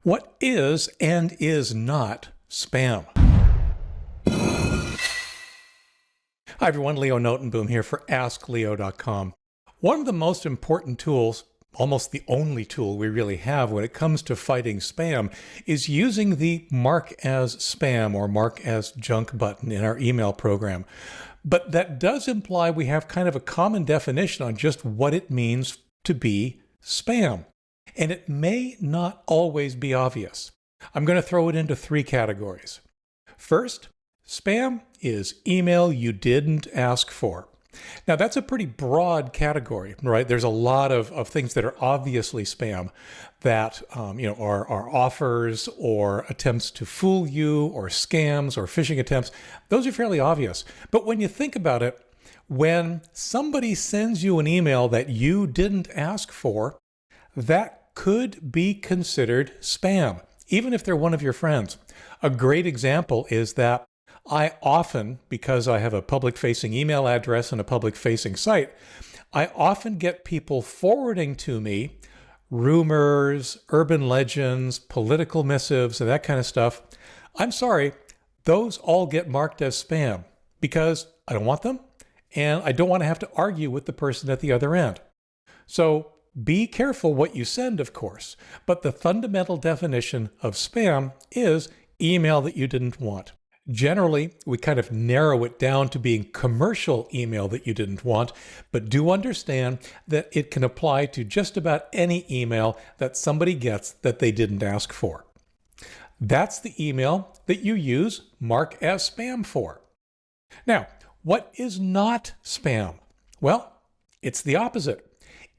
What is and is not spam? Hi everyone, Leo Notenboom here for askleo.com. One of the most important tools, almost the only tool we really have when it comes to fighting spam, is using the mark as spam or mark as junk button in our email program. But that does imply we have kind of a common definition on just what it means to be spam. And it may not always be obvious. I'm going to throw it into three categories. First, spam is email you didn't ask for. Now that's a pretty broad category, right? There's a lot of things that are obviously spam that are offers or attempts to fool you or scams or phishing attempts. Those are fairly obvious. But when you think about it, when somebody sends you an email that you didn't ask for, that could be considered spam, even if they're one of your friends. A great example is that I often, because I have a public-facing email address and a public-facing site, I often get people forwarding to me rumors, urban legends, political missives, and that kind of stuff. I'm sorry, those all get marked as spam because I don't want them, and I don't want to have to argue with the person at the other end. So be careful what you send, of course, but the fundamental definition of spam is email that you didn't want. Generally, we kind of narrow it down to being commercial email that you didn't want, but do understand that it can apply to just about any email that somebody gets that they didn't ask for. That's the email that you use mark as spam for. Now, what is not spam? Well, it's the opposite.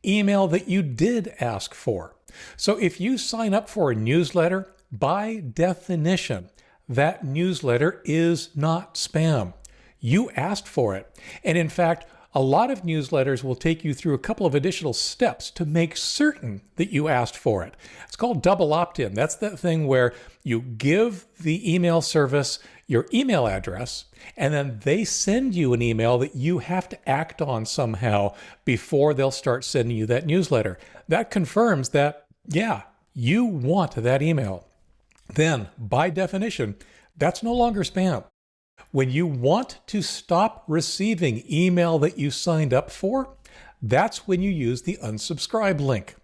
Email that you did ask for. So if you sign up for a newsletter, by definition, that newsletter is not spam. You asked for it. And in fact, a lot of newsletters will take you through a couple of additional steps to make certain that you asked for it. It's called double opt-in. That's that thing where you give the email service your email address, and then they send you an email that you have to act on somehow before they'll start sending you that newsletter. That confirms that, yeah, you want that email. Then, by definition, that's no longer spam. When you want to stop receiving email that you signed up for, that's when you use the unsubscribe link.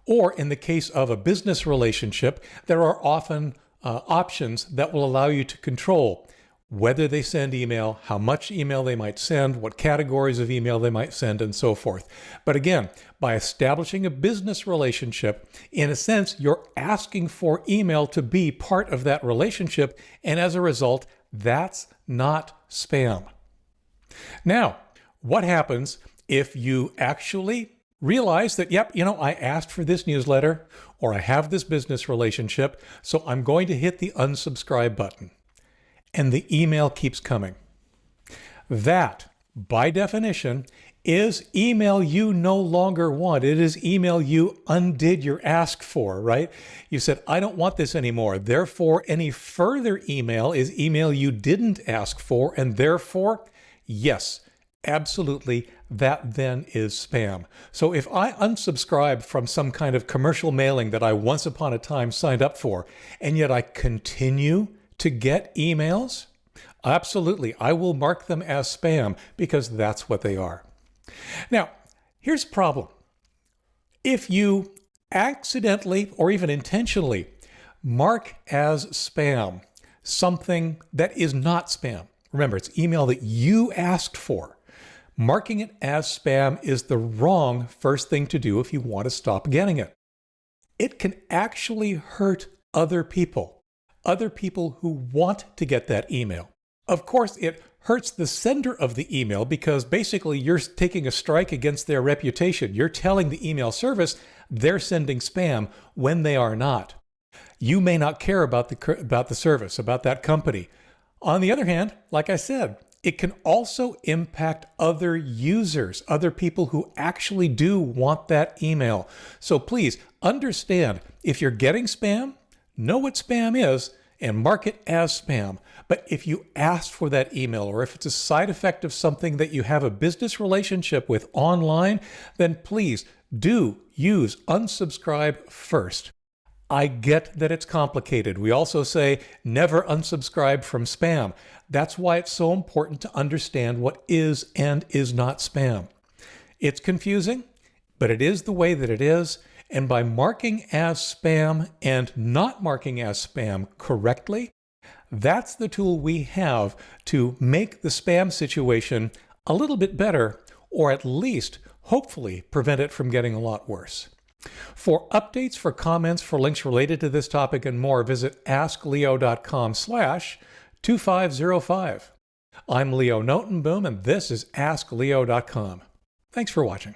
Or in the case of a business relationship, there are often options that will allow you to control whether they send email, how much email they might send, what categories of email they might send, and so forth. But again, by establishing a business relationship, in a sense, you're asking for email to be part of that relationship, and as a result, that's not spam. Now, what happens if you actually realize that, yep, I asked for this newsletter or I have this business relationship, so I'm going to hit the unsubscribe button. And the email keeps coming. That, by definition, is email you no longer want. It is email you undid your ask for, right? You said, I don't want this anymore. Therefore, any further email is email you didn't ask for, and therefore, yes, absolutely, that then is spam. So if I unsubscribe from some kind of commercial mailing that I once upon a time signed up for, and yet I continue to get emails, absolutely, I will mark them as spam because that's what they are. Now, here's the problem. If you accidentally or even intentionally mark as spam something that is not spam, remember, it's email that you asked for. Marking it as spam is the wrong first thing to do if you want to stop getting it. It can actually hurt other people who want to get that email. Of course, it hurts the sender of the email because basically you're taking a strike against their reputation. You're telling the email service they're sending spam when they are not. You may not care about the service, about that company. On the other hand, like I said, it can also impact other users, other people who actually do want that email. So please understand, if you're getting spam, know what spam is and mark it as spam. But if you asked for that email, or if it's a side effect of something that you have a business relationship with online, then please do use unsubscribe first. I get that it's complicated. We also say never unsubscribe from spam. That's why it's so important to understand what is and is not spam. It's confusing, but it is the way that it is. And by marking as spam and not marking as spam correctly, that's the tool we have to make the spam situation a little bit better, or at least, hopefully, prevent it from getting a lot worse. For updates, for comments, for links related to this topic and more, visit askleo.com/2505. I'm Leo Notenboom, and this is askleo.com. Thanks for watching.